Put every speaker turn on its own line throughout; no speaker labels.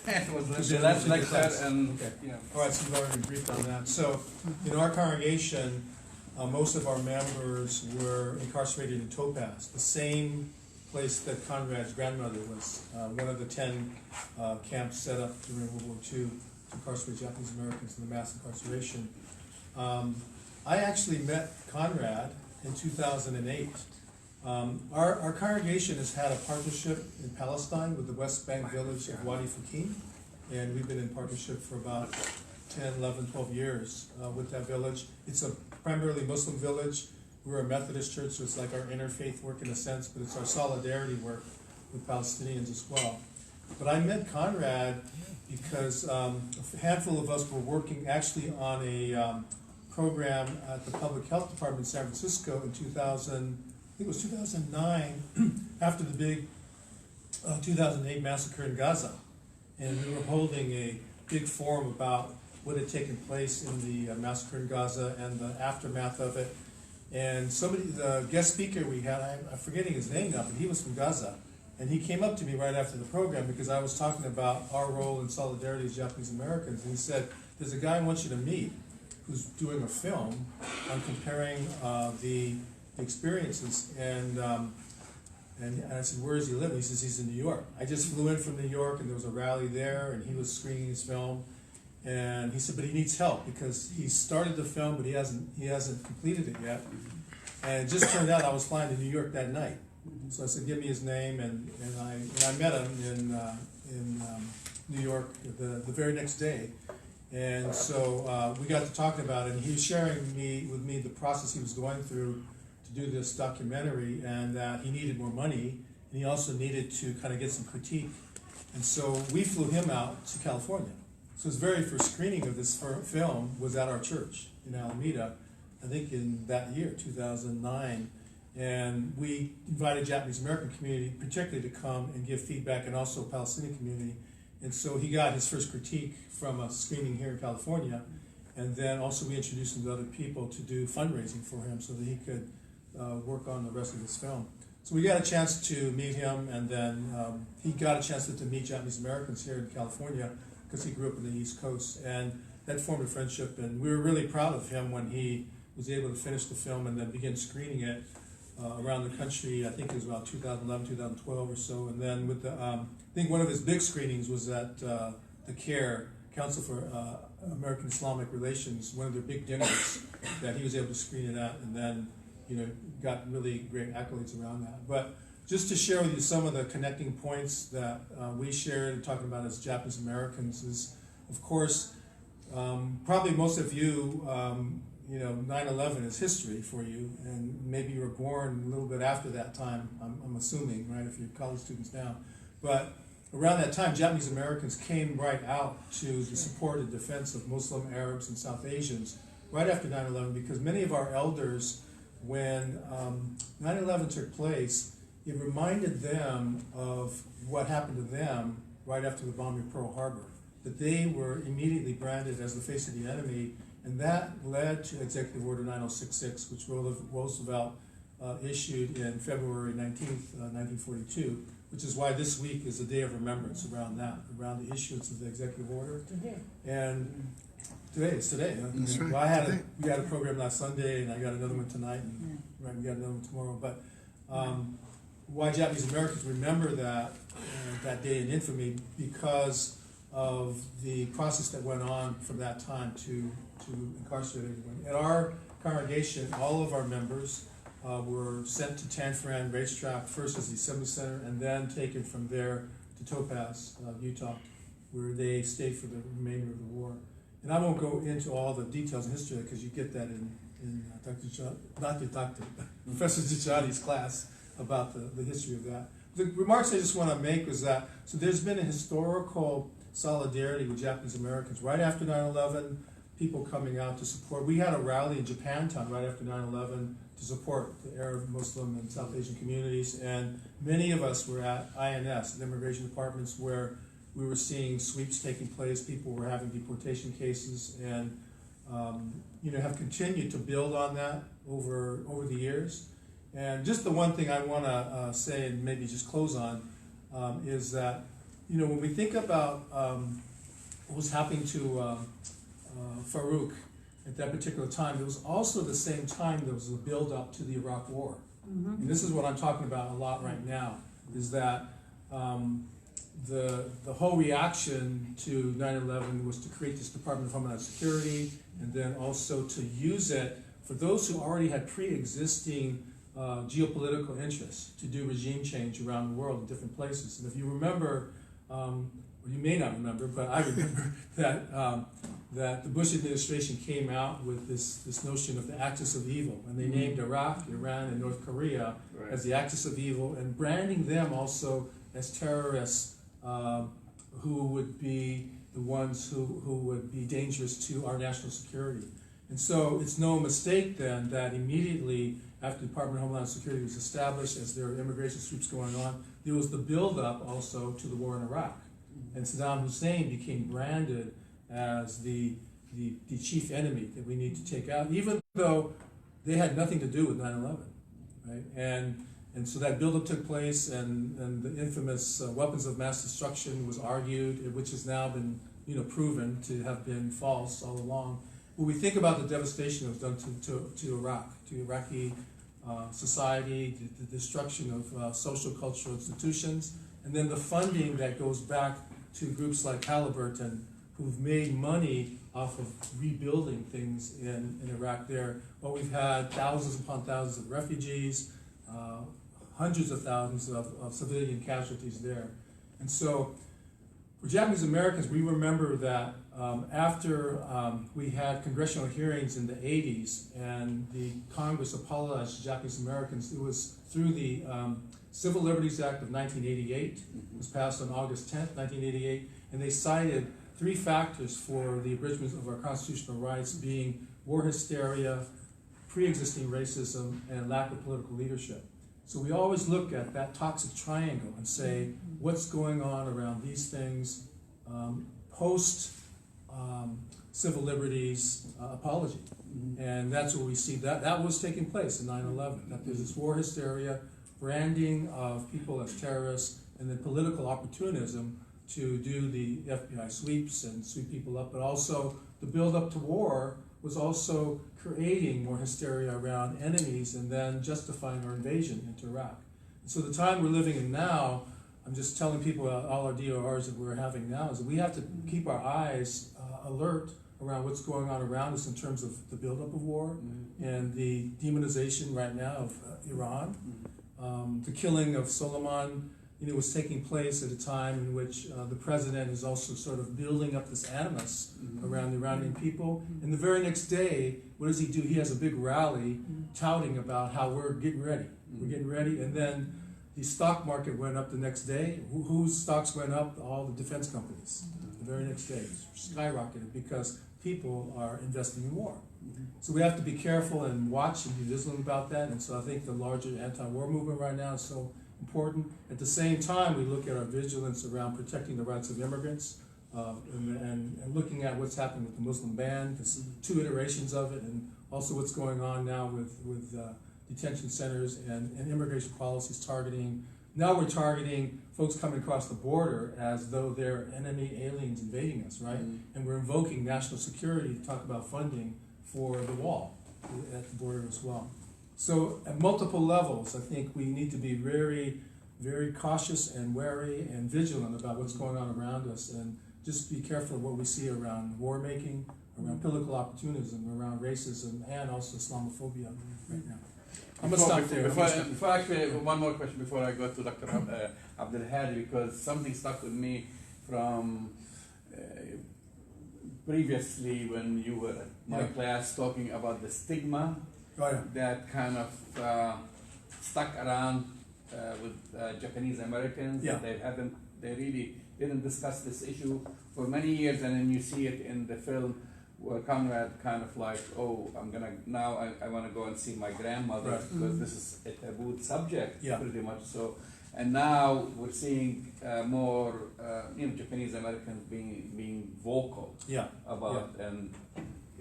So let's next step and
okay.
yeah.
All right, so we've already briefed on that. So, in our congregation, most of our members were incarcerated in Topaz, the same place that Konrad's grandmother was, one of the 10 camps set up during World War II to incarcerate Japanese Americans in the mass incarceration. I actually met Konrad in 2008. Our congregation has had a partnership in Palestine with the West Bank village of Wadi Fakim, and we've been in partnership for about 10, 11, 12 years with that village. It's a primarily Muslim village. We're a Methodist church, so it's like our interfaith work in a sense, but it's our solidarity work with Palestinians as well. But I met Konrad because a handful of us were working actually on a program at the Public Health Department in San Francisco in 2000, I think it was 2009, after the big 2008 massacre in Gaza. And we were holding a big forum about what had taken place in the massacre in Gaza and the aftermath of it. And somebody, the guest speaker we had, I'm forgetting his name now, but he was from Gaza. And he came up to me right after the program because I was talking about our role in solidarity as Japanese Americans. And he said, there's a guy I want you to meet who's doing a film on comparing the experiences. And I said, where does he live? He says, he's in New York. I just flew in from New York and there was a rally there and he was screening his film. And he said, but he needs help because he started the film, but he hasn't completed it yet. And it just turned out I was flying to New York that night. So I said, give me his name, and I met him in New York the very next day. And so we got to talking about it, and he was sharing with me the process he was going through to do this documentary, and that he needed more money, and he also needed to kind of get some critique. And so we flew him out to California. So his very first screening of this film was at our church in Alameda, I think in that year, 2009. And we invited Japanese American community particularly to come and give feedback, and also Palestinian community. And so he got his first critique from a screening here in California. And then also we introduced him to other people to do fundraising for him so that he could work on the rest of his film. So we got a chance to meet him, and then he got a chance to meet Japanese Americans here in California because he grew up in the East Coast. And that formed a friendship, and we were really proud of him when he was able to finish the film and then begin screening it around the country. I think it was about 2011, 2012 or so. And then with the, I think one of his big screenings was at the CARE, Council for American Islamic Relations, one of their big dinners that he was able to screen it at, and then got really great accolades around that. But just to share with you some of the connecting points that we shared talking about as Japanese Americans is, of course, probably most of you, 9/11 is history for you, and maybe you were born a little bit after that time, I'm assuming, right, if you're college students now. But around that time, Japanese Americans came right out to the support and defense of Muslim, Arabs, and South Asians right after 9/11, because many of our elders, when 9/11 took place, it reminded them of what happened to them right after the bombing of Pearl Harbor, that they were immediately branded as the face of the enemy. And that led to Executive Order 9066, which Roosevelt issued in February 19th, 1942, which is why this week is a day of remembrance around that, around the issuance of the Executive Order. And today. Huh?
That's right.
Well, we had a program last Sunday, and I got another one tonight, and we got another one tomorrow. But why Japanese Americans remember that day in infamy, because of the process that went on from that time to incarcerate everyone. At our congregation, all of our members were sent to Tanforan Racetrack, first as the Assembly Center, and then taken from there to Topaz, Utah, where they stayed for the remainder of the war. And I won't go into all the details and history because you get that in Professor Dajani's class about the history of that. The remarks I just want to make was that, so there's been a historical solidarity with Japanese Americans right after 9/11, people coming out to support. We had a rally in Japantown right after 9/11 to support the Arab, Muslim, and South Asian communities, and many of us were at INS, the immigration departments, where we were seeing sweeps taking place. People were having deportation cases, and have continued to build on that over the years. And just the one thing I want to say, and maybe just close on, is that you know, when we think about what was happening to Farouk at that particular time, it was also the same time there was a build-up to the Iraq War. And this is what I'm talking about a lot right now, is that the whole reaction to 9/11 was to create this Department of Homeland Security, and then also to use it for those who already had pre-existing geopolitical interests to do regime change around the world in different places. And if you remember, or you may not remember, but I remember that the Bush administration came out with this notion of the axis of evil, and they named Iraq, Iran, and North Korea as the axis of evil, and branding them also as terrorists who would be the ones who would be dangerous to our national security. And so it's no mistake then that immediately after the Department of Homeland Security was established, as there were immigration sweeps going on, there was the build-up also to the war in Iraq. And Saddam Hussein became branded as the chief enemy that we need to take out, even though they had nothing to do with 9/11, right? And so that buildup took place, and the infamous weapons of mass destruction was argued, which has now been, you know, proven to have been false all along. When we think about the devastation that was done to Iraq, to Iraqi society, the destruction of social cultural institutions, and then the funding that goes back to groups like Halliburton, who've made money off of rebuilding things in Iraq there. Well, we've had thousands upon thousands of refugees, hundreds of thousands of civilian casualties there. And so for Japanese Americans, we remember that after we had congressional hearings in the 80s and the Congress apologized to Japanese Americans, it was through the Civil Liberties Act of 1988. It was passed on August 10th, 1988, and they cited 3 factors for the abridgment of our constitutional rights, being war hysteria, pre-existing racism, and lack of political leadership. So we always look at that toxic triangle and say, what's going on around these things post civil liberties apology? And that's where we see that was taking place in 9/11, that there's this war hysteria, branding of people as terrorists, and then political opportunism to do the FBI sweeps and sweep people up, but also the build-up to war was also creating more hysteria around enemies and then justifying our invasion into Iraq. And so the time we're living in now, I'm just telling people, all our DORs that we're having now, is that we have to keep our eyes alert around what's going on around us in terms of the buildup of war and the demonization right now of Iran. The killing of Soleimani, you know, was taking place at a time in which the president is also sort of building up this animus around the Iranian people. And the very next day, what does he do? He has a big rally touting about how we're getting ready. We're getting ready. And then the stock market went up the next day. Whose stocks went up? All the defense companies. The very next day, skyrocketed because people are investing in war. So we have to be careful and watch and be vigilant about that. And so I think the larger anti-war movement right now is so important. At the same time, we look at our vigilance around protecting the rights of immigrants and looking at what's happening with the Muslim ban. There's 2 iterations of it, and also what's going on now with detention centers and immigration policies targeting. Now we're targeting folks coming across the border as though they're enemy aliens invading us, right? And we're invoking national security to talk about funding for the wall at the border as well. So at multiple levels, I think we need to be very, very cautious and wary and vigilant about what's going on around us, and just be careful of what we see around war making, around political opportunism, around racism, and also Islamophobia right now. I'm going to stop there.
Before actually, one more question before I go to Dr. Abdulhadi, because something stuck with me from previously when you were at my class talking about the stigma that kind of stuck around with Japanese Americans. They really didn't discuss this issue for many years, and then you see it in the film where Konrad kind of like, oh, I want to go and see my grandmother because this is a taboo subject, pretty much so. And now we're seeing more Japanese Americans being vocal about, and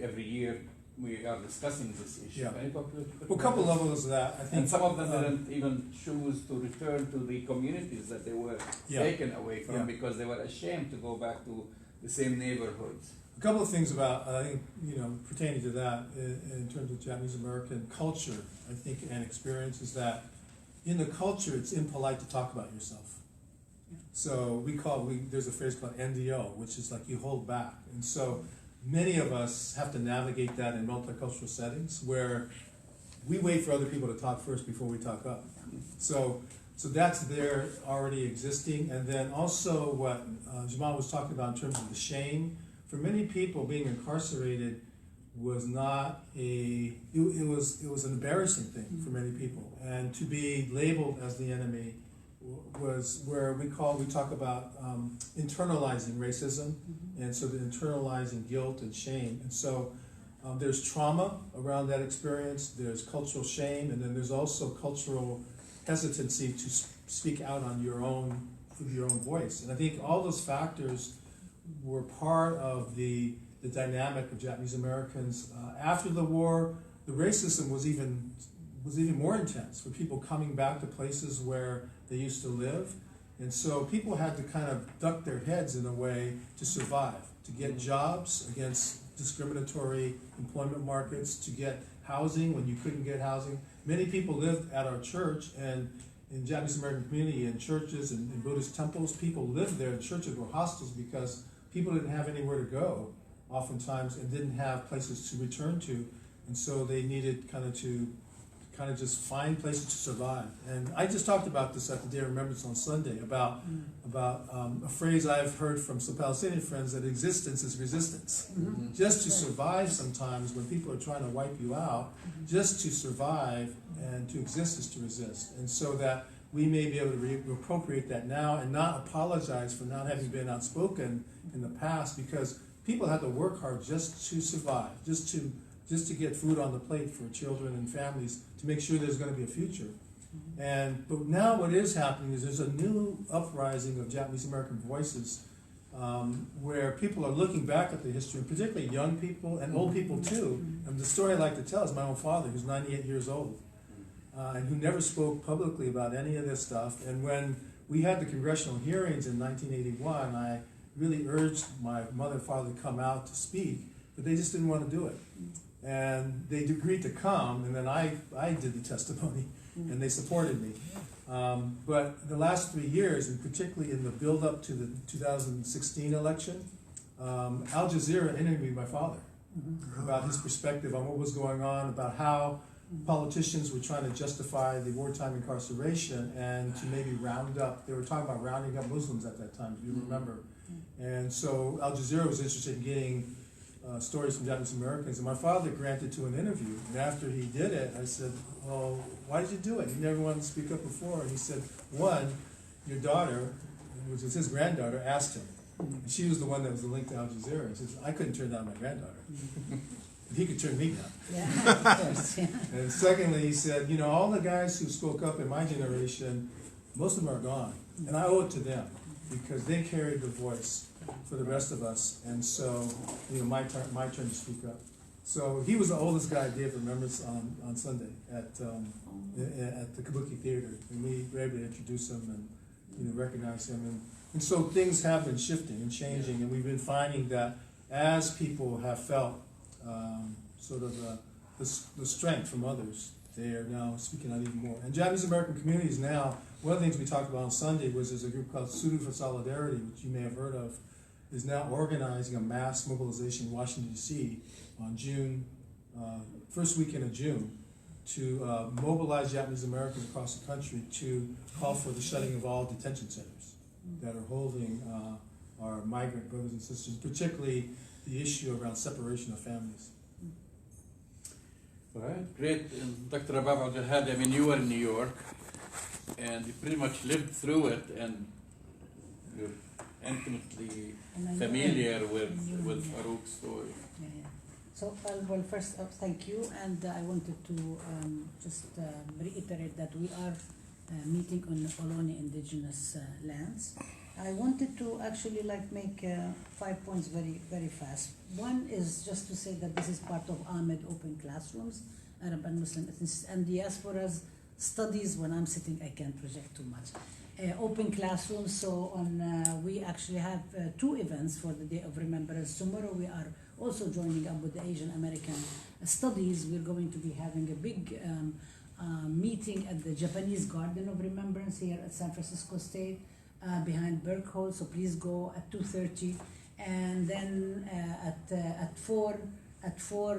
every year we are discussing this issue.
Yeah.
Can you talk
Well, a couple levels of that, I think.
And some of them didn't even choose to return to the communities that they were taken away from because they were ashamed to go back to the same neighborhoods.
A couple of things about, I think, pertaining to that in terms of Japanese American culture, I think, and experience is that in the culture, it's impolite to talk about yourself. So there's a phrase called NDO, which is like you hold back. And so many of us have to navigate that in multicultural settings where we wait for other people to talk first before we talk up. So that's there already existing. And then also what Jamal was talking about in terms of the shame. For many people, being incarcerated was not it was an embarrassing thing for many people. And to be labeled as the enemy was where we talk about internalizing racism, and so the internalizing guilt and shame. And so there's trauma around that experience, there's cultural shame, and then there's also cultural hesitancy to speak out on your own voice. And I think all those factors were part of the dynamic of Japanese Americans. After the war, the racism was even more intense for people coming back to places where they used to live. And so people had to kind of duck their heads in a way to survive, to get jobs against discriminatory employment markets, to get housing when you couldn't get housing. Many people lived at our church, and in Japanese American community, in churches and in Buddhist temples, people lived there. The churches were hostels because people didn't have anywhere to go oftentimes and didn't have places to return to. And so they needed kind of just find places to survive. And I just talked about this at the Day of Remembrance on Sunday about a phrase I've heard from some Palestinian friends, that existence is resistance. Just to survive sometimes when people are trying to wipe you out, just to survive and to exist is to resist. And so that we may be able to appropriate that now and not apologize for not having been outspoken in the past, because people had to work hard just to survive, just to get food on the plate for children and families, to make sure there's going to be a future. But now what is happening is there's a new uprising of Japanese American voices where people are looking back at the history, and particularly young people and old people too. And the story I like to tell is my own father, who's 98 years old, and who never spoke publicly about any of this stuff. And when we had the congressional hearings in 1981, I really urged my mother and father to come out to speak, but they just didn't want to do it. And they agreed to come, and then I did the testimony, and they supported me. But the last 3 years, and particularly in the build-up to the 2016 election, Al Jazeera interviewed my father about his perspective on what was going on, about how politicians were trying to justify the wartime incarceration and to maybe they were talking about rounding up Muslims at that time, if you remember. And so Al Jazeera was interested in getting stories from Japanese Americans, and my father granted to an interview. And after he did it, I said, well, why did you do it? You never wanted to speak up before. And he said, one, your daughter, which was his granddaughter, asked him. And she was the one that was the link to Al Jazeera. He says, I couldn't turn down my granddaughter. But he could turn me down.
Yeah, of course, yeah.
And secondly, he said, all the guys who spoke up in my generation, most of them are gone. And I owe it to them, because they carried the voice for the rest of us. And so, my turn to speak up. So he was the oldest guy at Day of Remembrance on Sunday at the Kabuki Theater, and we were able to introduce him and recognize him. And so things have been shifting and changing, and we've been finding that as people have felt sort of the strength from others, they are now speaking out even more. And Japanese American communities now, one of the things we talked about on Sunday was there's a group called Suru for Solidarity, which you may have heard of, is now organizing a mass mobilization in Washington, D.C. on first weekend of June, to mobilize Japanese Americans across the country to call for the shutting of all detention centers that are holding our migrant brothers and sisters, particularly the issue around separation of families.
All right, great. And Dr. Rabab Abdulhadi, you were in New York, and you pretty much lived through it, and you're intimately familiar with Farouk's story.
Yeah. So, well, first, thank you, and I wanted to just reiterate that we are meeting on Ohlone indigenous lands, I wanted to actually make 5 points very fast. One is just to say that this is part of Ahmed Open Classrooms, Arab and Muslim ethnicity and diasporas studies. When I'm sitting, I can't project too much. Open classrooms. So we actually have 2 events for the Day of Remembrance. Tomorrow we are also joining up with the Asian American Studies. We're going to be having a big meeting at the Japanese Garden of Remembrance here at San Francisco State behind Burke Hall. So please go at 2:30, and then at 4. At 4,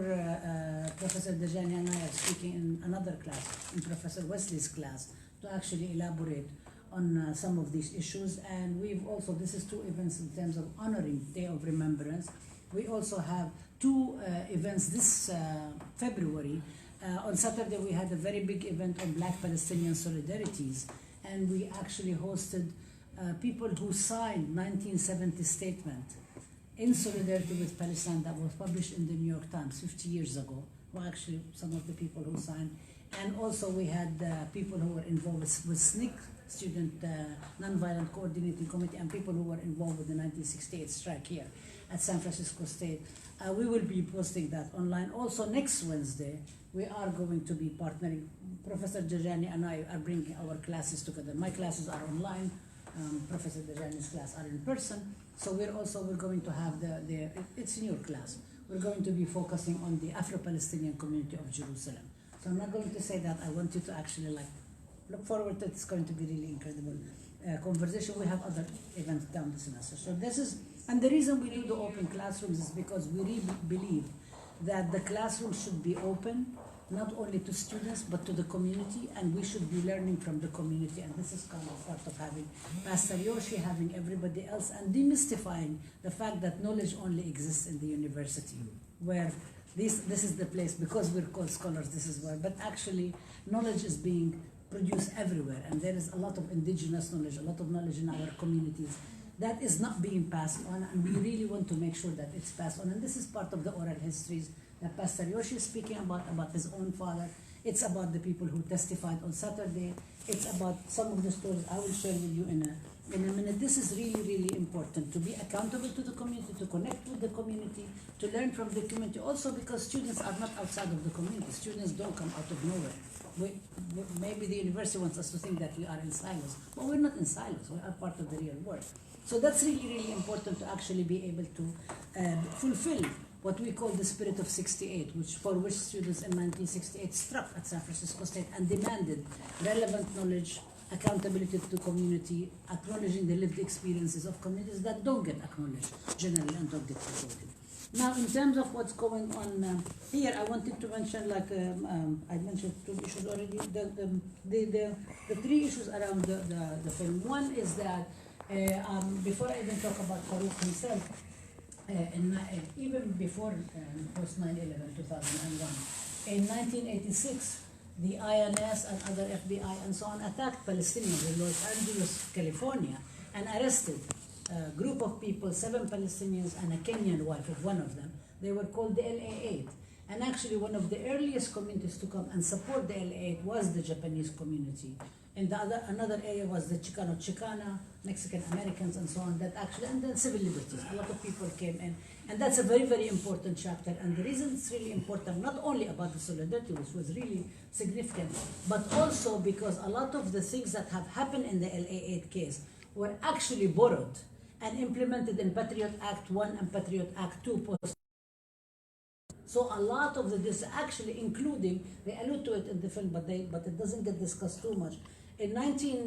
Professor Dajani and I are speaking in another class, in Professor Wesley's class, to actually elaborate on some of these issues. And we've also, this is 2 events in terms of honoring Day of Remembrance. We also have 2 events this February. On Saturday, we had a very big event on Black Palestinian solidarities, and we actually hosted people who signed 1970 statement in solidarity with Palestine that was published in the New York Times 50 years ago, who actually some of the people who signed. And also we had people who were involved with SNCC, Student Nonviolent Coordinating Committee, and people who were involved with the 1968 strike here at San Francisco State. We will be posting that online. Also next Wednesday, we are going to be partnering. Professor Dajani and I are bringing our classes together. My classes are online. Professor Dajani's class are in person. So we're going to have it's in your class. We're going to be focusing on the Afro-Palestinian community of Jerusalem. So I'm not going to say that. I want you to actually look forward to it. It's going to be really incredible conversation. We have other events down the semester. So this is, and the reason we do the open classrooms is because we really believe that the classroom should be open, not only to students, but to the community, and we should be learning from the community. And this is kind of part of having Pastor Yoshii, having everybody else, and demystifying the fact that knowledge only exists in the university, where this is the place, because we're called scholars, this is where, but actually knowledge is being produced everywhere, and there is a lot of indigenous knowledge, a lot of knowledge in our communities that is not being passed on, and we really want to make sure that it's passed on. And this is part of the oral histories that Pastor Yoshii is speaking about his own father. It's about the people who testified on Saturday. It's about some of the stories I will share with you in a minute. This is really important, to be accountable to the community, to connect with the community, to learn from the community. Also because students are not outside of the community. Students don't come out of nowhere. Maybe the university wants us to think that we are in silos, but we're not in silos. We are part of the real world. So that's really important to actually be able to fulfill what we call the spirit of 68, for which students in 1968 struck at San Francisco State and demanded relevant knowledge, accountability to the community, acknowledging the lived experiences of communities that don't get acknowledged generally and don't get recorded. Now, in terms of what's going on here, I wanted to mention, I mentioned 2 issues already. The 3 issues around the film. One is that before I even talk about Farouk himself, even before post 9/11, 2001, in 1986, the INS and other FBI and so on attacked Palestinians in Los Angeles, California, and arrested a group of people, 7 Palestinians and a Kenyan wife of one of them. They were called the LA8. And actually one of the earliest communities to come and support the LA8 was the Japanese community. And another area was the Chicana, Mexican Americans and so on, that actually, and then civil liberties. A lot of people came in. And that's a very important chapter. And the reason it's really important, not only about the solidarity, which was really significant, but also because a lot of the things that have happened in the LA8 case were actually borrowed and implemented in Patriot Act 1 and Patriot Act 2 post. So a lot of this actually, including, they allude to it in the film, but it doesn't get discussed too much. During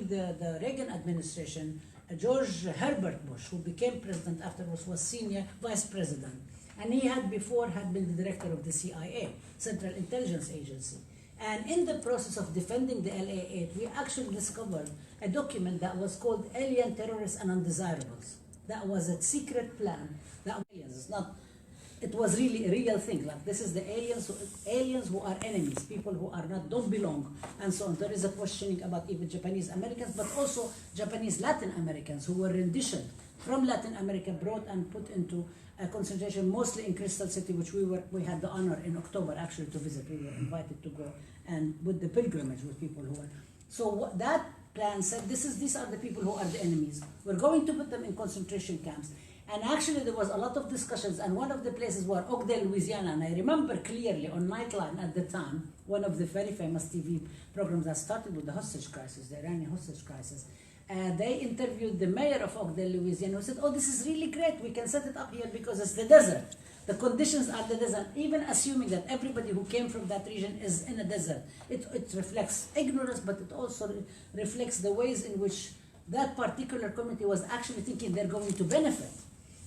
the Reagan administration, George Herbert Bush, who became president afterwards, was senior vice president. And he had been the director of the CIA, Central Intelligence Agency. And in the process of defending the LA8, we actually discovered a document that was called Alien, Terrorists, and Undesirables. That was a secret plan. That it was really a real thing. Like, this is the aliens who are enemies, people who don't belong, and so on. There is a questioning about even Japanese Americans, but also Japanese Latin Americans who were renditioned from Latin America, brought and put into a concentration, mostly in Crystal City, which we had the honor in October actually to visit. We were invited to go and with the pilgrimage with people who were. So that plan said, these are the people who are the enemies. We're going to put them in concentration camps. And actually there was a lot of discussions, and one of the places were Oakdale, Louisiana, and I remember clearly on Nightline at the time, one of the very famous TV programs that started with the hostage crisis, the Iranian hostage crisis. They interviewed the mayor of Oakdale, Louisiana, who said, oh, this is really great, we can set it up here because it's the desert. The conditions are the desert, even assuming that everybody who came from that region is in a desert. It reflects ignorance, but it also reflects the ways in which that particular community was actually thinking they're going to benefit.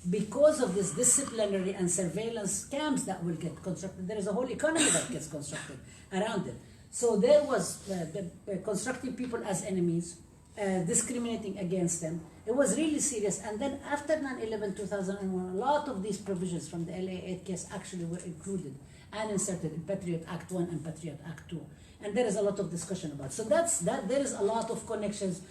Because of this disciplinary and surveillance camps that will get constructed, there is a whole economy that gets constructed around it. So there was constructing people as enemies, discriminating against them. It was really serious. And then after 9/11/2001, a lot of these provisions from the LA 8 case actually were included and inserted in Patriot Act 1 and Patriot Act 2. And there is a lot of discussion about it. So there is a lot of connections,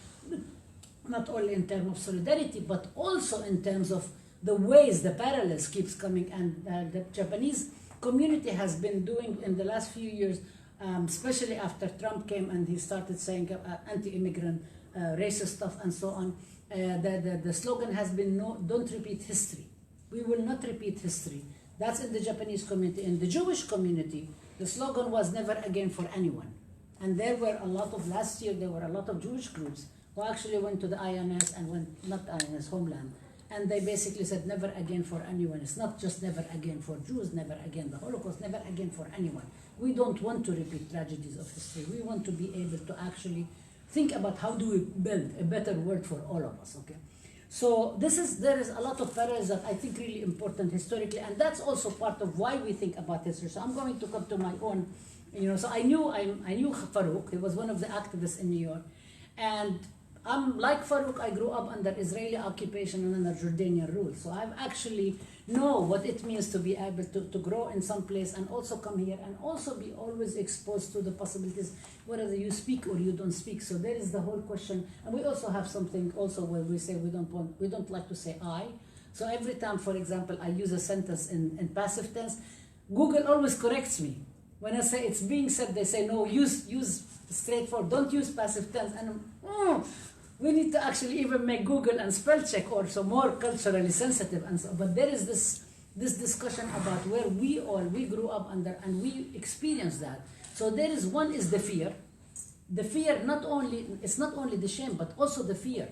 not only in terms of solidarity, but also in terms of the ways, the parallels keeps coming. And the Japanese community has been doing in the last few years, especially after Trump came and he started saying anti-immigrant, racist stuff and so on. The slogan has been, no, don't repeat history. We will not repeat history. That's in the Japanese community. In the Jewish community, the slogan was never again for anyone. And there were a lot of, last year, there were a lot of Jewish groups who actually went to the INS and went, not INS, Homeland, and they basically said never again for anyone. It's not just never again for Jews, never again the Holocaust, never again for anyone. We don't want to repeat tragedies of history. We want to be able to actually think about how do we build a better world for all of us, okay? So there is a lot of parallels that I think really important historically, and that's also part of why we think about history. So I'm going to come to my own, so I knew Farouk. He was one of the activists in New York, and I'm like Farouk, I grew up under Israeli occupation and under Jordanian rule. So I actually know what it means to be able to grow in some place and also come here and also be always exposed to the possibilities, whether you speak or you don't speak. So there is the whole question. And we also have something also where we say we don't like to say I. So every time, for example, I use a sentence in passive tense, Google always corrects me. When I say it's being said, they say, no, use straightforward, don't use passive tense. And we need to actually even make Google and spell check also more culturally sensitive. And so, but there is this discussion about where we grew up under and we experienced that. So there is one is the fear. The fear it's not only the shame, but also the fear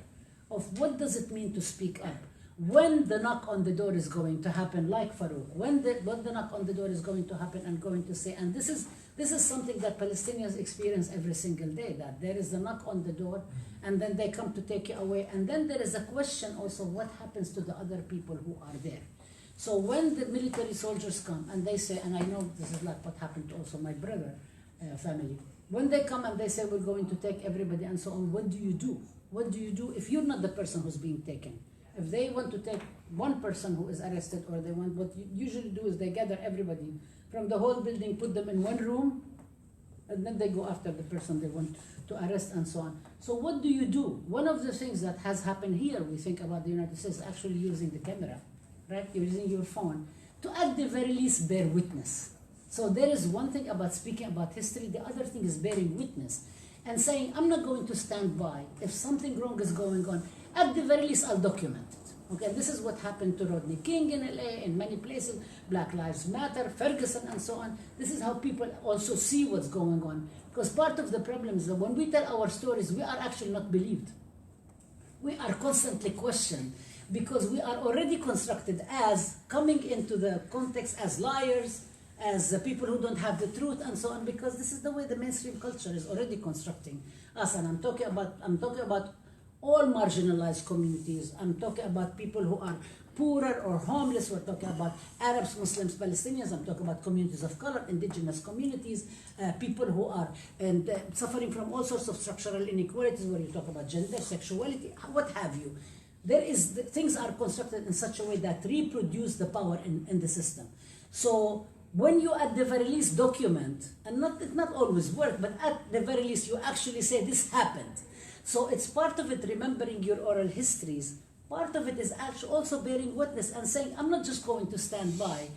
of what does it mean to speak up. When the knock on the door is going to happen, like Farouk, when the knock on the door is going to happen and going to say, and this is something that Palestinians experience every single day, that there is a knock on the door and then they come to take you away. And then there is a question also, what happens to the other people who are there? So when the military soldiers come and they say, and I know this is like what happened to also my brother family, when they come and they say, we're going to take everybody and so on, what do you do? What do you do if you're not the person who's being taken? If they want to take one person who is arrested, or they want, what you usually do is they gather everybody from the whole building, put them in one room, and then they go after the person they want to arrest and so on. So what do you do? One of the things that has happened here, we think about the United States actually using the camera, right? You're using your phone to at the very least bear witness. So there is one thing about speaking about history, the other thing is bearing witness and saying, I'm not going to stand by. If something wrong is going on, at the very least, I'll document it. Okay, this is what happened to Rodney King in LA, in many places, Black Lives Matter, Ferguson, and so on. This is how people also see what's going on. Because part of the problem is that when we tell our stories, we are actually not believed. We are constantly questioned because we are already constructed as coming into the context as liars, as people who don't have the truth, and so on, because this is the way the mainstream culture is already constructing us. And I'm talking about all marginalized communities. I'm talking about people who are poorer or homeless. We're talking about Arabs, Muslims, Palestinians. I'm talking about communities of color, indigenous communities, people who are suffering from all sorts of structural inequalities, where you talk about gender, sexuality, what have you. Things are constructed in such a way that reproduce the power in the system. So when you at the very least document, and it not always work, but at the very least you actually say this happened. So it's part of it remembering your oral histories. Part of it is actually also bearing witness and saying, I'm not just going to stand by,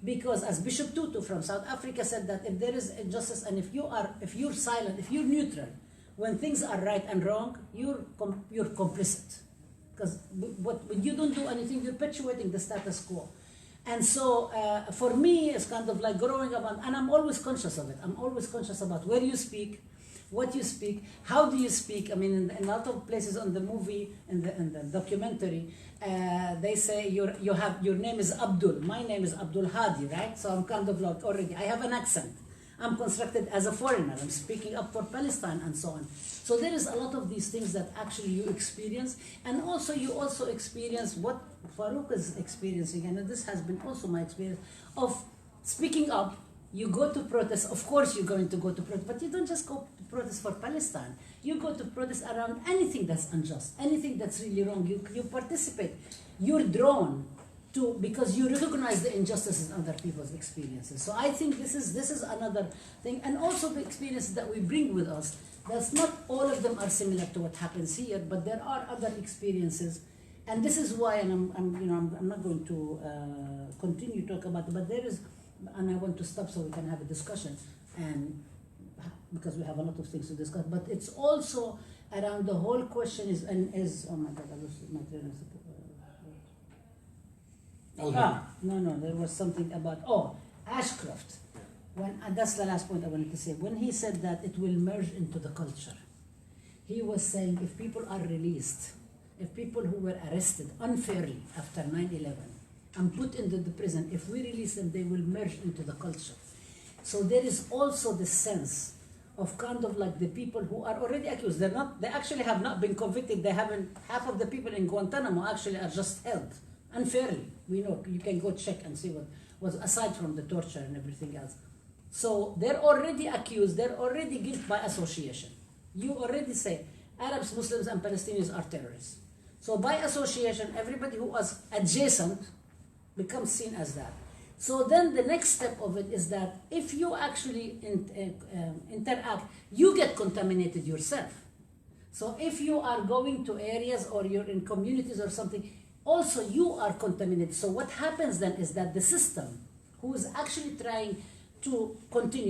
because as Bishop Tutu from South Africa said that if there is injustice and if you're silent, if you're neutral, when things are right and wrong, you're complicit. Because when you don't do anything, you're perpetuating the status quo. And so for me, it's kind of like growing up, and I'm always conscious of it. I'm always conscious about where you speak, what you speak, how do you speak. I mean, in a lot of places on the movie, in the documentary, they say your name is Abdul. My name is Abdulhadi, right? So I'm kind of like already, I have an accent. I'm constructed as a foreigner. I'm speaking up for Palestine and so on. So there is a lot of these things that actually you experience, and also you also experience what Farouk is experiencing, and this has been also my experience of speaking up. You go to protest, of course you're going to go to protest, but you don't just go to protest for Palestine. You go to protest around anything that's unjust, anything that's really wrong. You participate. You're drawn to, because you recognize the injustices in other people's experiences. So I think this is another thing, and also the experiences that we bring with us. That's not all of them are similar to what happens here, but there are other experiences, and this is why. And I'm not going to continue to talk about it, but there is, and I want to stop so we can have a discussion, and because we have a lot of things to discuss. But it's also around the whole question is oh my God, I lost my train of thought. No, there was something about Ashcroft. And that's the last point I wanted to say. When he said that it will merge into the culture, he was saying if people are released, if people who were arrested unfairly after 9/11 and put into the prison, if we release them, they will merge into the culture. So there is also the sense of kind of like the people who are already accused. They actually have not been convicted. They haven't. Half of the people in Guantanamo actually are just held unfairly. We know, you can go check and see what was, aside from the torture and everything else. So they're already accused, they're already guilty by association. You already say Arabs, Muslims, and Palestinians are terrorists. So by association, everybody who was adjacent becomes seen as that. So then the next step of it is that if you actually interact, you get contaminated yourself. So if you are going to areas or you're in communities or something, also you are contaminated. So what happens then is that the system, who is actually trying to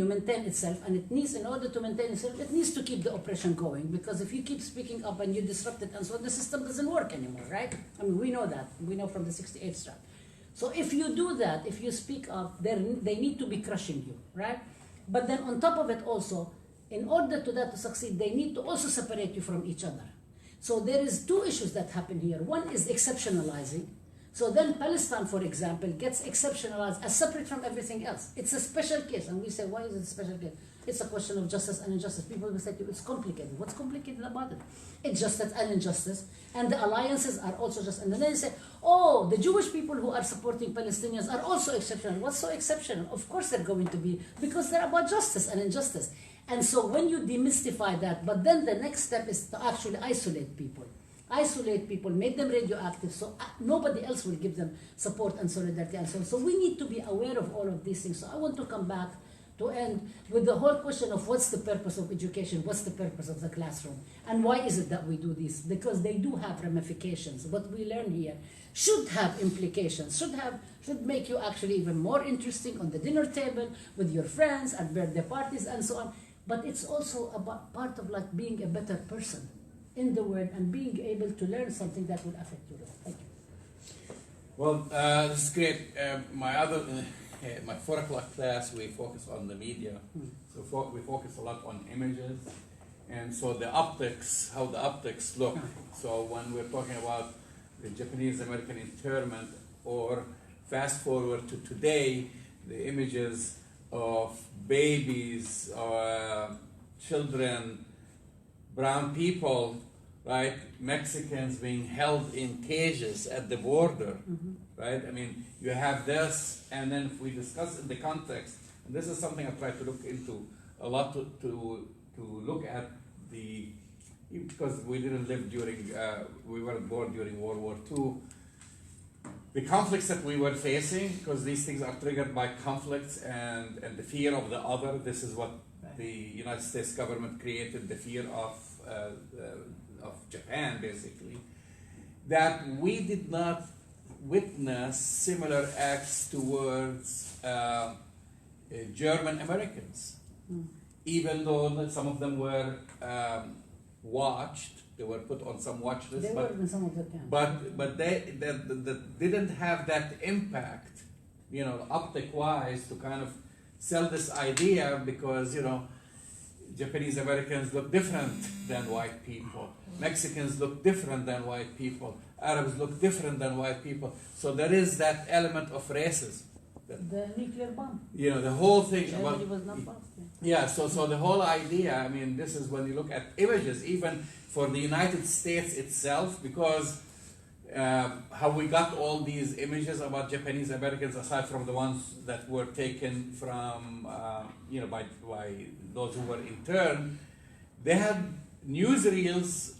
maintain itself, and it needs, in order to maintain itself, it needs to keep the oppression going, because if you keep speaking up and you disrupt it, and so the system doesn't work anymore, right? I mean, we know that. We know from the 68 strike. So if you do that, if you speak up, they need to be crushing you, right? But then on top of it also, in order to that to succeed, they need to also separate you from each other. So there is two issues that happen here. One is exceptionalizing. So then Palestine, for example, gets exceptionalized as separate from everything else. It's a special case. And we say, why is it a special case? It's a question of justice and injustice. People will say to you, it's complicated. What's complicated about it? It's justice and injustice. And the alliances are also just. And then they say, oh, the Jewish people who are supporting Palestinians are also exceptional. What's so exceptional? Of course they're going to be, because they're about justice and injustice. And so when you demystify that, but then the next step is to actually isolate people. Isolate people, make them radioactive, so nobody else will give them support and solidarity and so on. So we need to be aware of all of these things. So I want to come back to end with the whole question of what's the purpose of education, what's the purpose of the classroom, and why is it that we do this? Because they do have ramifications. What we learn here should have implications, should make you actually even more interesting on the dinner table with your friends at birthday parties and so on. But it's also about part of like being a better person in the world and being able to learn something that will affect you. Thank you.
Well, this is great. My 4 o'clock class, we focus on the media. So we focus a lot on images. And so the optics, how the optics look. So when we're talking about the Japanese-American internment, or fast forward to today, the images of babies, children, brown people, right? Mexicans being held in cages at the border, right? I mean, you have this, and then if we discuss in the context, and this is something I try to look into a lot, to look at the, because we didn't live during, we weren't born during World War II, the conflicts that we were facing, because these things are triggered by conflicts and the fear of the other. This is what the United States government created, the fear of Japan, basically, that we did not witness similar acts towards German Americans. even though some of them were watched, they were put on some watch lists,
They were in some of the camps.
but they didn't have that impact, you know, optic-wise, to kind of sell this idea, because, you know, Japanese Americans look different than white people. Mexicans look different than white people. Arabs look different than white people. So there is that element of racism.
The nuclear bomb.
You know, the whole thing
Germany was not bombed.
yeah, so the whole idea, I mean, this is when you look at images, even for the United States itself, because how we got all these images about Japanese Americans, aside from the ones that were taken from, you know, by those who were interned, they had newsreels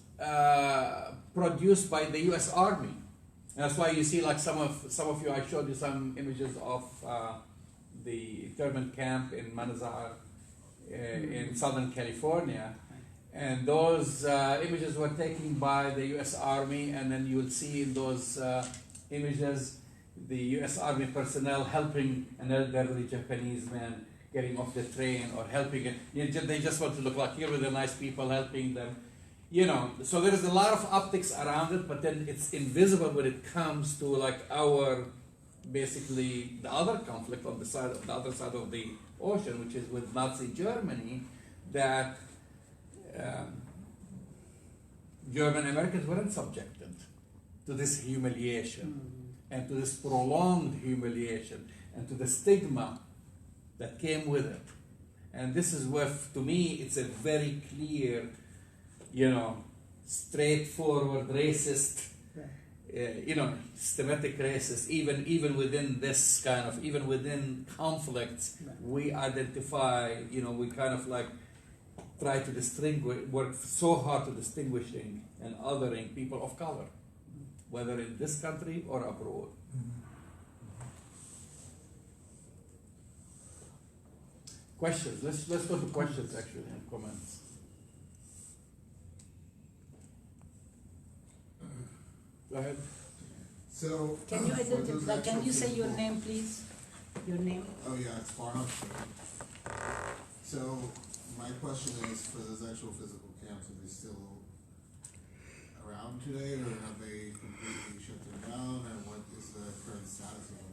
produced by the U.S. Army. And that's why you see, like some of you, I showed you some images of the internment camp in Manzanar in Southern California. And those images were taken by the U.S. Army, and then you will see in those images the U.S. Army personnel helping an elderly Japanese man getting off the train, or helping it. They just want to look like, here were the nice people helping them. You know, so there is a lot of optics around it, but then it's invisible when it comes to like our, basically the other conflict on the other side of the ocean, which is with Nazi Germany, that German Americans weren't subjected to this humiliation and to this prolonged humiliation and to the stigma that came with it. And this is where, to me, it's a very clear, you know, straightforward racist, you know, systematic racist, even within this kind of, even within conflicts, we identify, you know, we kind of like try to distinguish, work so hard to distinguishing and othering people of color, whether in this country or abroad. Questions? Let's go to questions actually and comments. Go ahead.
So
Can you identify? Can you say your name, please? Your name.
Oh yeah, it's Farouk. So my question is, for those actual physical camps, are they still around today, or have they completely shut them down, and what is the current status of them?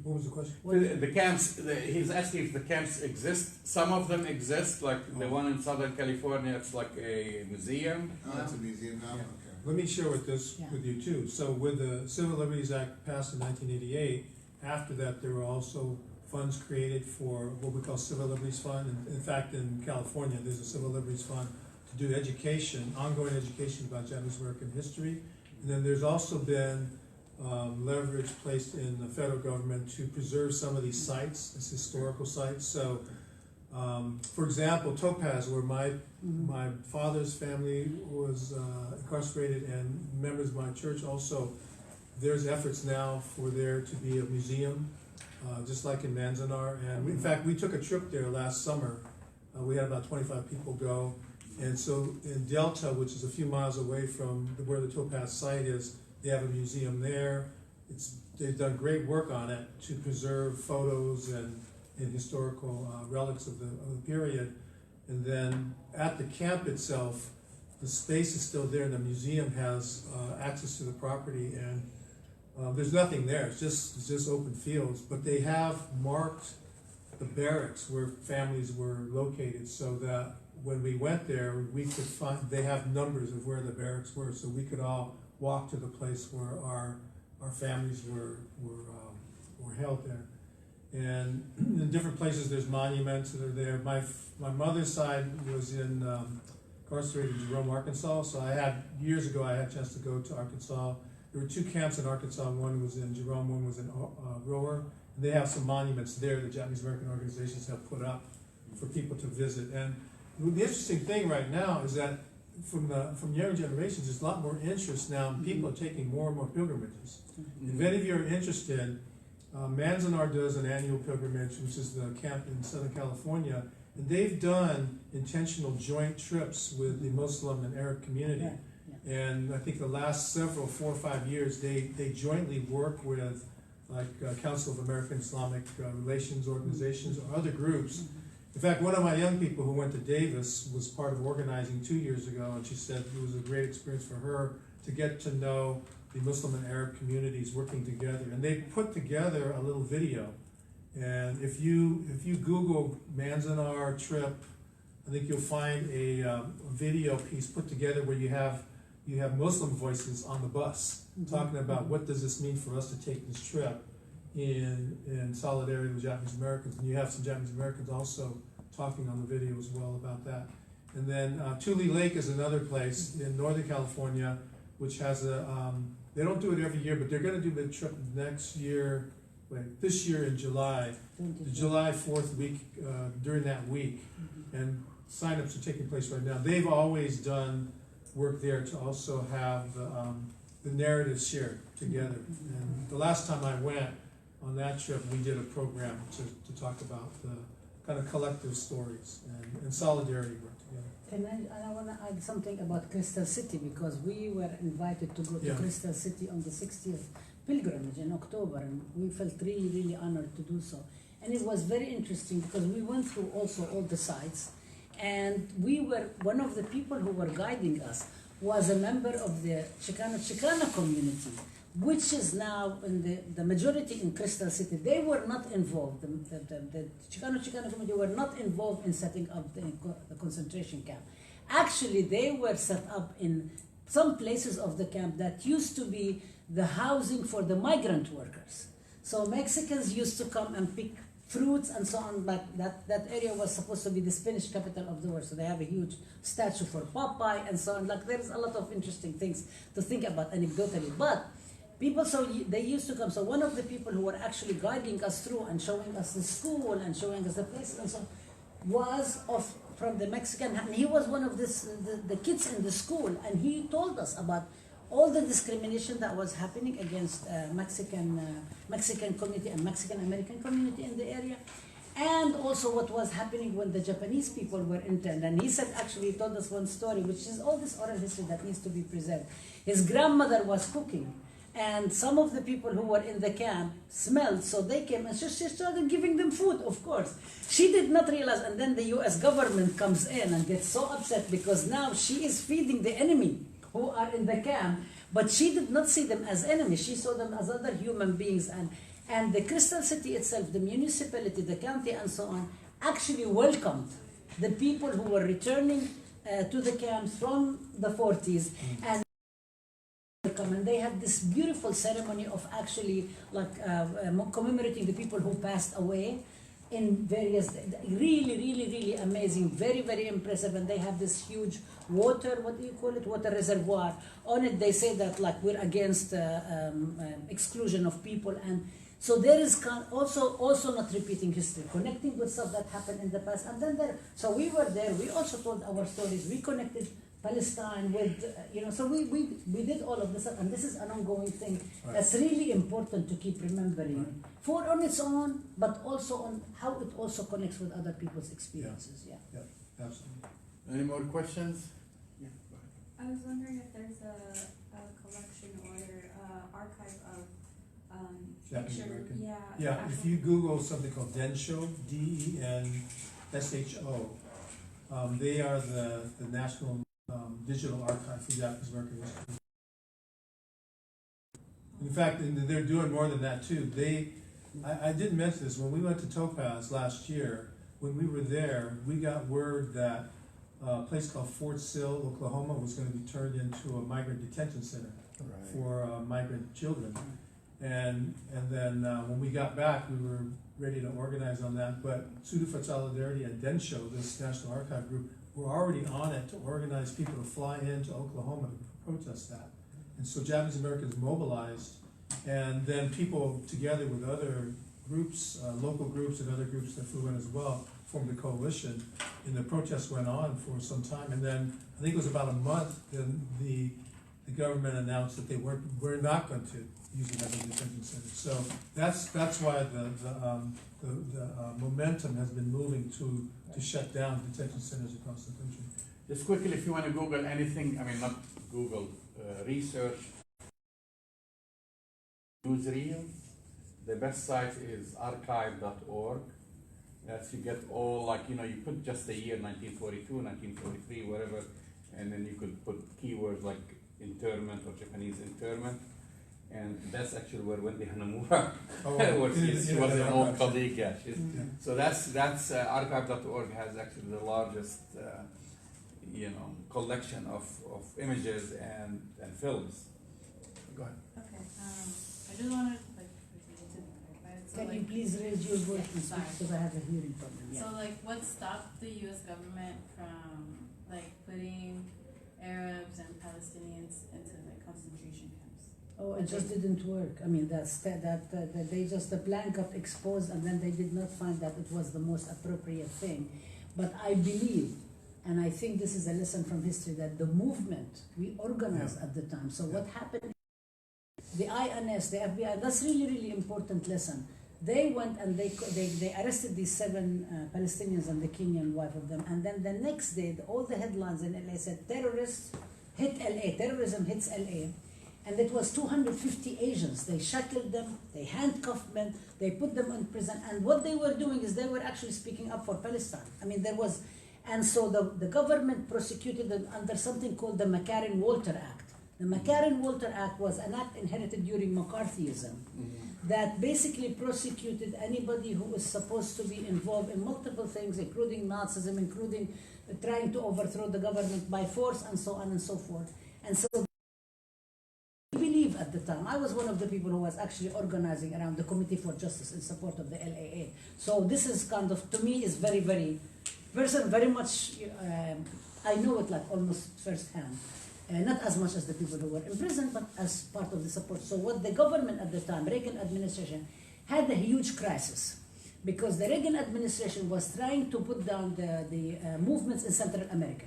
What was the question?
The camps, he's asking if the camps exist. Some of them exist, like the one in Southern California, it's like a museum.
Oh, it's a museum now?
Yeah.
Okay.
Let me share with this with you too. So with the Civil Liberties Act passed in 1988, after that there were also funds created for what we call Civil Liberties Fund. In fact, in California, there's a Civil Liberties Fund to do education, ongoing education about Japanese American history. And then there's also been leverage placed in the federal government to preserve some of these sites as historical sites. So, for example, Topaz, where my father's family was incarcerated, and members of my church also, there's efforts now for there to be a museum, just like in Manzanar. And in fact, we took a trip there last summer. We had about 25 people go. And so in Delta, which is a few miles away from where the Topaz site is, they have a museum there. They've done great work on it to preserve photos and historical relics of the period. And then at the camp itself, the space is still there, and the museum has access to the property, and there's nothing there. It's just open fields. But they have marked the barracks where families were located, so that when we went there, we could find, they have numbers of where the barracks were, so we could all walk to the place where our families were held there. And in different places, there's monuments that are there. My mother's side was incarcerated in Jerome, Arkansas. So years ago, I had a chance to go to Arkansas. There were 2 camps in Arkansas. One was in Jerome, one was in Rower. And they have some monuments there that Japanese American organizations have put up for people to visit. And the interesting thing right now is that from younger generations, there's a lot more interest now, and people are taking more and more pilgrimages. If any of you are interested, Manzanar does an annual pilgrimage, which is the camp in Southern California, and they've done intentional joint trips with the Muslim and Arab community. And I think the last 4 or 5 years, they jointly work with like Council of American Islamic Relations organizations or other groups, In fact, one of my young people who went to Davis was part of organizing 2 years ago, and she said it was a great experience for her to get to know the Muslim and Arab communities working together. And they put together a little video. And if you Google Manzanar trip, I think you'll find a video piece put together where you have Muslim voices on the bus talking about what does this mean for us to take this trip in solidarity with Japanese Americans. And you have some Japanese Americans also talking on the video as well about that. And then Tule Lake is another place in Northern California, which has they don't do it every year, but they're going to do the trip next year, this year in July, the July 4th week, during that week. And signups are taking place right now. They've always done work there to also have the narratives shared together. And the last time I went on that trip, we did a program to talk about the kind of collective stories and solidarity work together.
I want to add something about Crystal City, because we were invited to go to Crystal City on the 60th pilgrimage in October, and we felt really, really honored to do so. And it was very interesting because we went through also all the sites, and we were, one of the people who were guiding us was a member of the Chicano community, which is now in the majority in Crystal City. They were not involved, the Chicano community were not involved in setting up the concentration camp. Actually, they were set up in some places of the camp that used to be the housing for the migrant workers. So Mexicans used to come and pick fruits and so on, but that area was supposed to be the Spanish capital of the world. So they have a huge statue for Popeye and so on. Like, there's a lot of interesting things to think about anecdotally. But people, so they used to come. So one of the people who were actually guiding us through and showing us the school and showing us the places and so on was from the Mexican, and he was one of the kids in the school, and he told us about all the discrimination that was happening against Mexican community and Mexican American community in the area, and also what was happening when the Japanese people were interned. And he said, actually, he told us one story, which is all this oral history that needs to be preserved. His grandmother was cooking, and some of the people who were in the camp smelled, so they came and she started giving them food, of course. She did not realize, and then the US government comes in and gets so upset because now she is feeding the enemy who are in the camp, but she did not see them as enemies. She saw them as other human beings. And the Crystal City itself, the municipality, the county, and so on, actually welcomed the people who were returning to the camps from the 40s. And they had this beautiful ceremony of actually commemorating the people who passed away in various, really amazing, very impressive. And they have this huge water, what do you call it, water reservoir. On it they say that like we're against exclusion of people, and so there is also not repeating history, connecting with stuff that happened in the past. And then so we were there, we also told our stories, we connected Palestine with, so we did all of this, and this is an ongoing thing that's really important to keep remembering, for on its own, but also on how it also connects with other people's experiences. Yeah,
absolutely.
Any more questions? Yeah, go ahead.
I was wondering if there's a collection or archive of
Japanese
picture.
American.
Yeah.
If you Google something called Densho, DENSHO, they are the national digital archive for Japanese American history. In fact, they're doing more than that too. I didn't mention this, when we went to Topaz last year, when we were there, we got word that a place called Fort Sill, Oklahoma was going to be turned into a migrant detention center for migrant children. And then when we got back, we were ready to organize on that, but Suda for Solidarity and Densho, this National Archive group, were already on it to organize people to fly into Oklahoma to protest that. And so Japanese Americans mobilized, and then people together with other groups, local groups and other groups that flew in as well, formed a coalition, and the protests went on for some time. And then I think it was about a month, then the government announced that we're not going to use it as a detention center. So that's why the momentum has been moving to shut down detention centers across the country.
Just quickly, if you want to Google anything, not Google, research, newsreel, the best site is archive.org. That you get all, like, you put just a year, 1942, 1943, whatever, and then you could put keywords like internment or Japanese internment. And that's actually where Wendy Hanamura was. She was an old colleague. Yeah. So that's archive.org has actually the largest collection of images and films.
Go ahead.
Okay, I just wanted so
Can you please raise your voice and speak,
sorry.
because I have a hearing problem, yeah.
So what stopped the U.S. government from putting Arabs and Palestinians into concentration camps?
Oh, it just didn't work. I mean, the plan got exposed, and then they did not find that it was the most appropriate thing. But I believe, and I think this is a lesson from history, that the movement we organized at the time. So what happened? The INS, the FBI. That's really, really important lesson. They went and they arrested these 7 Palestinians and the Kenyan wife of them, and then the next day, all the headlines in LA said terrorists hit LA, terrorism hits LA. And it was 250 Asians. They shackled them, they handcuffed them, they put them in prison. And what they were doing is they were actually speaking up for Palestine. I mean, and so the government prosecuted them under something called the McCarran-Walter Act. The McCarran-Walter Act was an act inherited during McCarthyism that basically prosecuted anybody who was supposed to be involved in multiple things, including Nazism, including trying to overthrow the government by force, and so on and so forth. And so at the time, I was one of the people who was actually organizing around the Committee for Justice in support of the LAA. So this is kind of, to me, is very, very much, I know it almost firsthand. Not as much as the people who were in prison, but as part of the support. So what the government at the time, Reagan administration, had a huge crisis, because the Reagan administration was trying to put down the movements in Central America,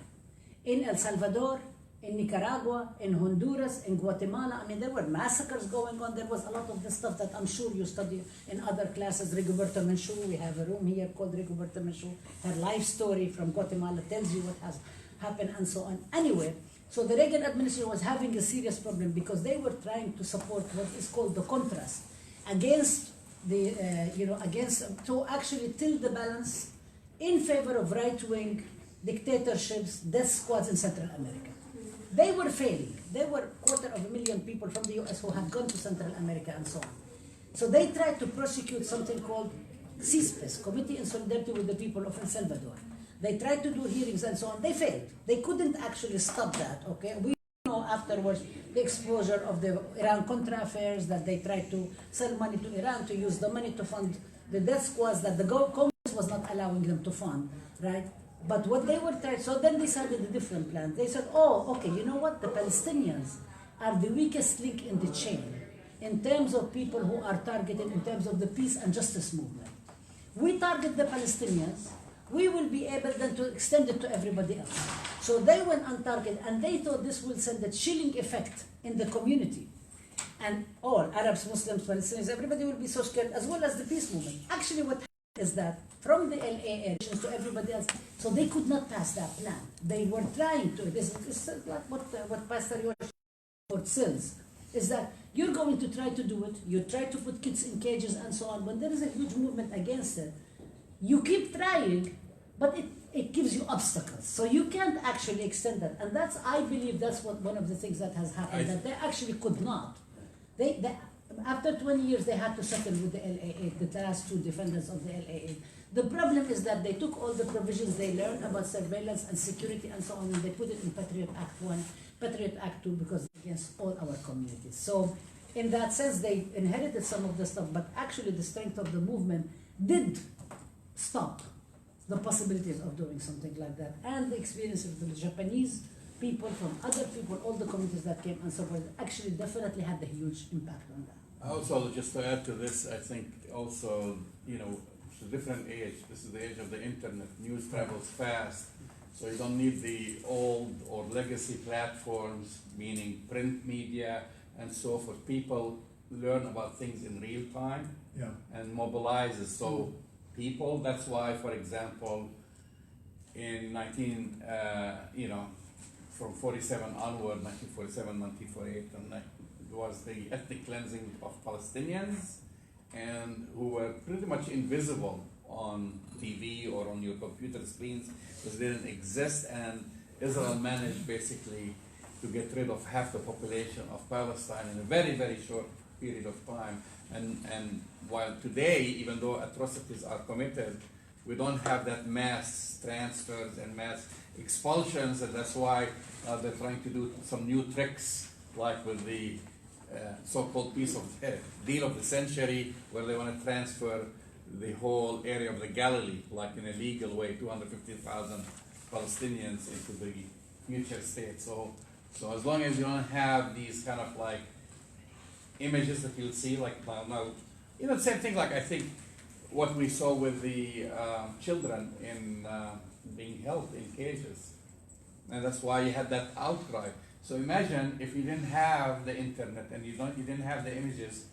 in El Salvador, in Nicaragua, in Honduras, in Guatemala. I mean, there were massacres going on. There was a lot of the stuff that I'm sure you study in other classes. Rigoberta Menchú, we have a room here called Rigoberta Menchú. Her life story from Guatemala tells you what has happened and so on. Anyway, so the Reagan administration was having a serious problem because they were trying to support what is called the contrast against to actually tilt the balance in favor of right-wing dictatorships, death squads in Central America. They were failing. There were 250,000 people from the US who had gone to Central America and so on. So they tried to prosecute something called CISPES, Committee in Solidarity with the People of El Salvador. They tried to do hearings and so on. They failed. They couldn't actually stop that, okay? We know afterwards the exposure of the Iran-Contra affairs, that they tried to sell money to Iran to use the money to fund the death squads that the Congress was not allowing them to fund, right? But what they were trying, so then they started a different plan. They said, oh, okay, you know what? The Palestinians are the weakest link in the chain in terms of people who are targeted in terms of the peace and justice movement. We target the Palestinians, we will be able then to extend it to everybody else. So they went on target, and they thought this will send a chilling effect in the community. And all Arabs, Muslims, Palestinians, everybody will be so scared, as well as the peace movement. Actually, what happened is that from the LAA to everybody else, so they could not pass that plan. They were trying to, this is like what Pastor Yoshii says, is that you're going to try to do it, you try to put kids in cages and so on, when there is a huge movement against it, you keep trying, but it gives you obstacles. So you can't actually extend that. And that's, I believe that's one of the things that has happened, that they actually could not. After 20 years, they had to settle with the LAA, the last 2 defendants of the LAA. The problem is that they took all the provisions they learned about surveillance and security and so on, and they put it in Patriot Act 1, Patriot Act 2, because it's against all our communities. So in that sense, they inherited some of the stuff, but actually the strength of the movement did stop the possibilities of doing something like that. And the experience of the Japanese people, from other people, all the communities that came and so forth, actually definitely had a huge impact on that.
Also, just to add to this, I think also, it's a different age. This is the age of the internet. News travels fast, so you don't need the old or legacy platforms, meaning print media and so forth. People learn about things in real time and mobilizes. So people, that's why, for example, in from 47 onward, 1947, 1948, and it was the ethnic cleansing of Palestinians, and who were pretty much invisible on TV or on your computer screens because they didn't exist, and Israel managed basically to get rid of half the population of Palestine in a very, very short period of time. And while today, even though atrocities are committed, we don't have that mass transfers and mass expulsions, and that's why they're trying to do some new tricks, like with the so-called piece of deal of the century, where they want to transfer the whole area of the Galilee, like in a legal way, 250,000 Palestinians into the future state. So as long as you don't have these kind of like images that you'll see, like now, you know, the same thing. Like I think what we saw with the children in being held in cages, and that's why you had that outcry. So imagine if you didn't have the internet and you didn't have the images,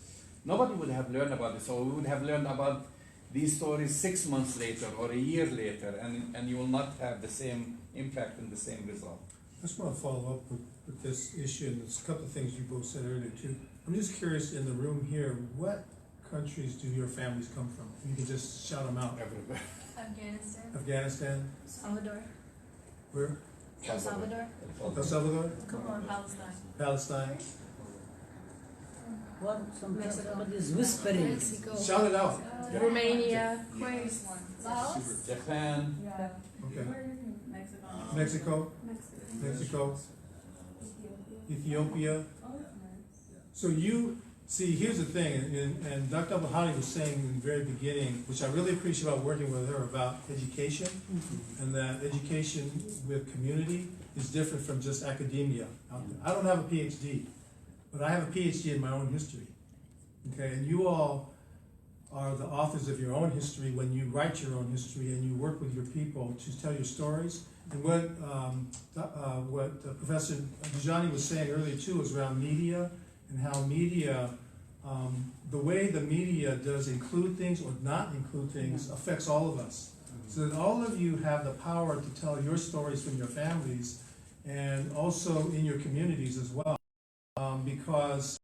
nobody would have learned about this, or we would have learned about these stories 6 months later or a year later, and you will not have the same impact and the same result.
I just want to follow up with this issue, and there's a couple of things you both said earlier too. I'm just curious, in the room here, what countries do your families come from? You can just shout them out.
Everywhere.
Afghanistan.
Afghanistan?
Salvador.
Where?
El Salvador.
El Salvador?
Come on, Palestine.
Palestine?
What? Somebody is whispering.
Mexico.
Shout it out.
Romania. Laos.
Japan.
Yeah.
Okay.
Mexico.
Mexico? Mexico? Ethiopia? So you, see, here's the thing, and Dr. Abdulhadi was saying in the very beginning, which I really appreciate about working with her, about education, and that education with community is different from just academia. I don't have a PhD, but I have a PhD in my own history. Okay, and you all are the authors of your own history when you write your own history and you work with your people to tell your stories. And what Professor Dajani was saying earlier too is around media, and how media, the way the media does include things or not include things affects all of us. So that all of you have the power to tell your stories from your families and also in your communities as well, because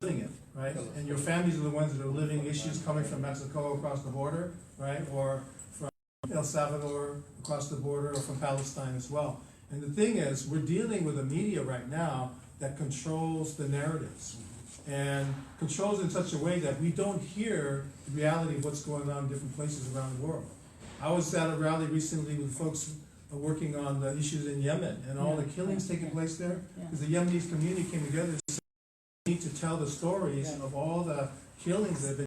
you're living it, right? And your families are the ones that are living issues coming from Mexico across the border, right? Or from El Salvador across the border, or from Palestine as well. And the thing is, we're dealing with a media right now that controls the narratives and controls in such a way that we don't hear the reality of what's going on in different places around the world. I was at a rally recently with folks working on the issues in Yemen and all the killings taking place there, because the Yemenese community came together and said, we need to tell the stories of all the killings that have been